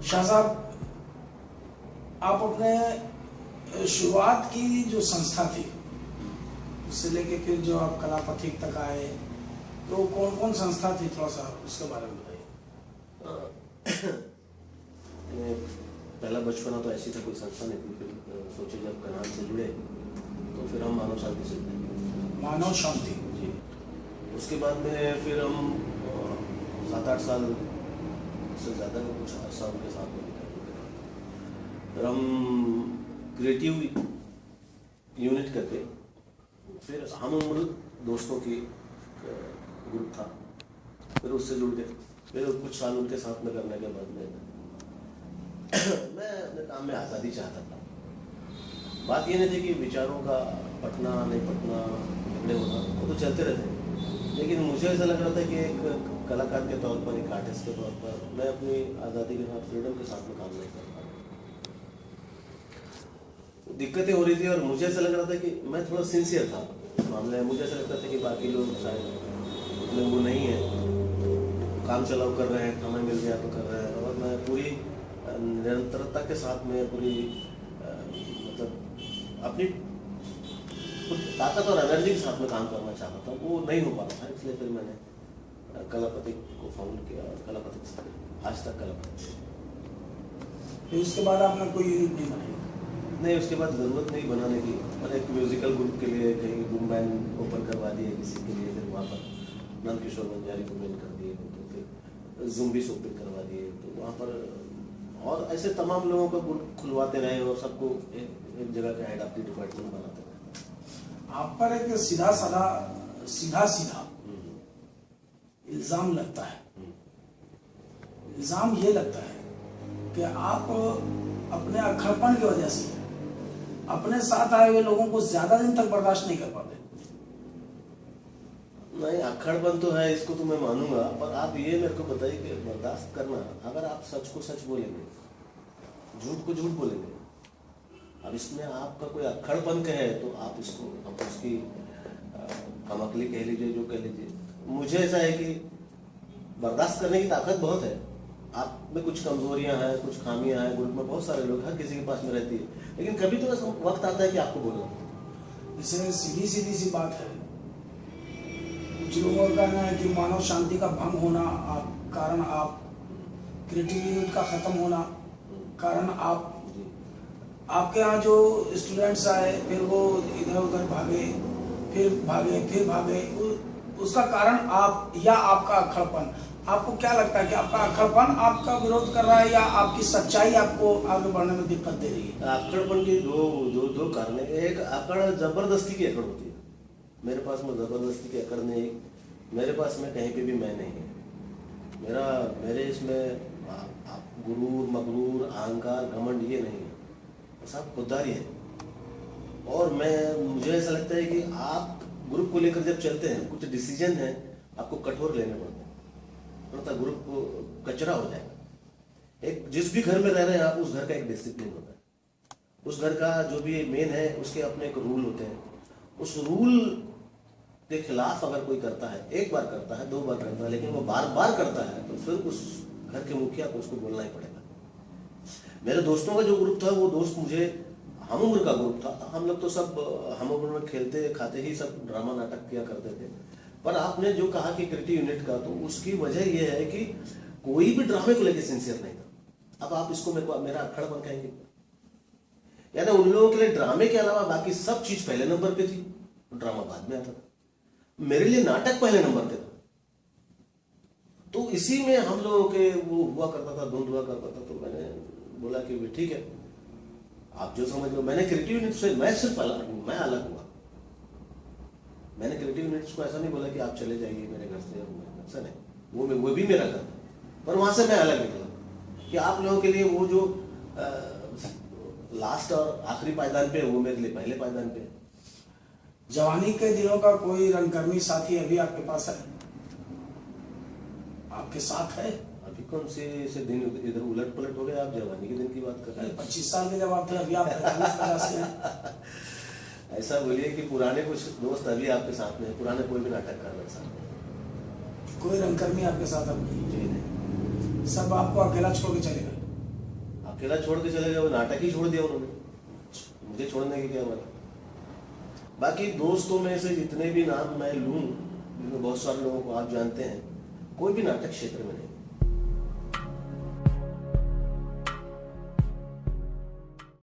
शाह साहब, आप अपने शुरुआत की जो संस्था थी उससे लेके फिर जो आप कला पथिक तक आए, तो कौन कौन संस्था थी, थोड़ा सा उसके बारे में बताइए। पहला बचपना तो ऐसी था, कोई संस्था नहीं थी। फिर सोचे जब कनाल से जुड़े तो फिर हम मानव शांति से जुड़े। मानव शांति जी। उसके बाद में फिर हम 7-8 साल से ज़्यादा कुछ अर्सा उनके साथ में निकाल। फिर हम क्रिएटिव यूनिट करके फिर हम उम्र दोस्तों की ग्रुप था, फिर उससे जुड़ गए। फिर कुछ साल उनके साथ में करने के बाद में मैं अपने काम में आज़ादी चाहता था। बात ये नहीं थी कि विचारों का पटना नहीं पटना झगड़े होना, वो तो चलते रहते, लेकिन मुझे ऐसा लग रहा था कि एक कलाकार के तौर पर, एक आर्टिस्ट के तौर पर मैं अपनी आज़ादी के साथ, फ्रीडम के साथ में काम नहीं कर पा रहा। दिक्कतें हो रही थी और मुझे ऐसा लग रहा था कि मैं थोड़ा सिंसियर था मामले में। मुझे ऐसा लगता था कि बाकी लोग शायद उतने वो नहीं है, काम चलाओ कर रहे हैं, समय मिल गया तो कर रहे हैं, और मैं पूरी निरंतरता के साथ में पूरी मतलब अपनी ताकत और एनर्जी के साथ में काम करना चाहता था। वो नहीं हो पा रहा था, इसलिए फिर मैंने कलापथिक को फाउंड किया और कलापथिक से आज तक कलापथिक। फिर उसके बाद आपने कोई यूनिट नहीं बनाई? नहीं, उसके बाद ज़रूरत नहीं बनाने की। और एक म्यूजिकल ग्रुप के लिए कहीं बूम बैंड ओपन करवा दिए किसी के लिए, फिर वहाँ पर नंद किशोर बंजारी को मेल कर दिए, तो फिर जुम्बिस ओपन करवा दिए, तो वहाँ पर और ऐसे तमाम लोगों को ग्रुप खुलवाते रहे और सबको एक जगह का हेड ऑफ द डिपार्टमेंट बनाते रहे। आप पर एक सीधा इल्जाम लगता है। इल्जाम ये लगता है कि आप अपने अक्खड़पन की वजह से अपने साथ आए हुए लोगों को ज्यादा दिन तक बर्दाश्त नहीं कर पाते। नहीं, अक्खड़पन तो है, इसको तो मैं मानूंगा, पर आप ये मेरे को बताइए कि बर्दाश्त करना, अगर आप सच को सच बोलेंगे, झूठ को झूठ बोलेंगे, अब इसमें आपका कोई अक्खड़पन का है तो आप इसको, आप उसकी कमकली कह लीजिए, जो कह लीजिए। मुझे ऐसा है कि बर्दाश्त करने की ताकत बहुत है। आप में कुछ कमजोरियां हैं, कुछ खामियां हैं, ग्रुप में बहुत सारे लोग, हर किसी के पास में रहती है, लेकिन कभी तो ऐसा वक्त आता है कि आपको बोलना। जैसे सीधी सी बात है, कुछ लोगों का कहना है कि मानव शांति का भंग होना कारण आप, क्रिएटिव यूनिट का खत्म होना कारण आप, आपके यहाँ जो स्टूडेंट्स आए फिर वो इधर उधर भागे, फिर भागे, उसका कारण आप या आपका अक्खड़पन। आपको क्या लगता है कि आपका अक्खड़पन आपका विरोध कर रहा है या आपकी सच्चाई आपको आगे बढ़ने में दिक्कत दे रही है? अक्खड़पन की दो कारण है। एक अकड़ जबरदस्ती की अकड़ होती है, मेरे पास में जबरदस्ती की अकड़ नहीं, मेरे पास में कहीं पे भी मैं नहीं है। मेरे इसमें गुरूर, मगरूर, अहंकार, घमंड ये नहीं है, सब खुददारी है। और मुझे ऐसा लगता है कि आप ग्रुप को लेकर जब चलते हैं, कुछ डिसीजन है आपको कठोर लेने पड़ते हैं, तो ग्रुप को कचरा हो जाएगा। एक जिस भी घर में रह रहे हैं आप, उस घर का एक डिसिप्लिन होता है, उस घर का जो भी मेन है उसके अपने एक रूल होते हैं। उस रूल के खिलाफ अगर कोई करता है, एक बार करता है, 2 बार करता है, लेकिन वो बार बार करता है, तो फिर उस घर के मुखिया को उसको बोलना ही पड़ेगा। मेरे दोस्तों का जो ग्रुप था, वो दोस्त मुझे हम उम्र का ग्रुप था, हम लोग तो सब हम उम्र में खेलते खाते ही सब ड्रामा नाटक किया करते थे। पर आपने जो कहा कि क्रिएटिव यूनिट का, तो उसकी वजह यह है कि कोई भी ड्रामे को लेकर सिंसियर नहीं था। अब आप इसको मेरा अक्खड़पन कहेंगे, यानी उन लोगों के लिए ड्रामे के अलावा बाकी सब चीज पहले नंबर पे थी, ड्रामा बाद में आता था। मेरे लिए नाटक पहले नंबर पे था, तो इसी में हम लोगों के वो हुआ करता था, धुंध हुआ करता था। तो मैंने बोला कि ठीक है, आप जो समझ लो। मैंने क्रिएटिव यूनिट से मैं अलग हुआ। मैंने क्रिएटिव यूनिट्स को ऐसा नहीं बोला कि आप चले जाइए मेरे घर से, ऐसा नहीं, वो भी मेरा घर था, पर वहां से मैं अलग निकला कि आप लोगों के लिए वो जो लास्ट और आखिरी पायदान पे, वो मेरे लिए पहले पायदान पे। जवानी के दिनों का कोई रंगकर्मी साथी अभी आपके पास है, आपके साथ है? अभी कौन से दिन इधर उलट पलट हो गए, आप जवानी के दिन की बात कर रहे हैं? 25 साल के जब आप थे, अभी आप 45-50 के हैं। ऐसा बोलिए कि पुराने कुछ दोस्त अभी आपके साथ में, पुराने कोई भी नाटक कर रहे साथ, कोई रंगकर्मी आपके साथ अब नहीं? जी नहीं, सब आपको अकेला छोड़ के चले गए? अकेला छोड़ के चले गए, वो नाटक ही छोड़ दिया उन्होंने, मुझे छोड़ने की क्या बात। बाकी दोस्तों में से जितने भी नाम मैं लूँ, जिनमें बहुत सारे लोगों को आप जानते हैं, कोई भी नाटक क्षेत्र में नहीं।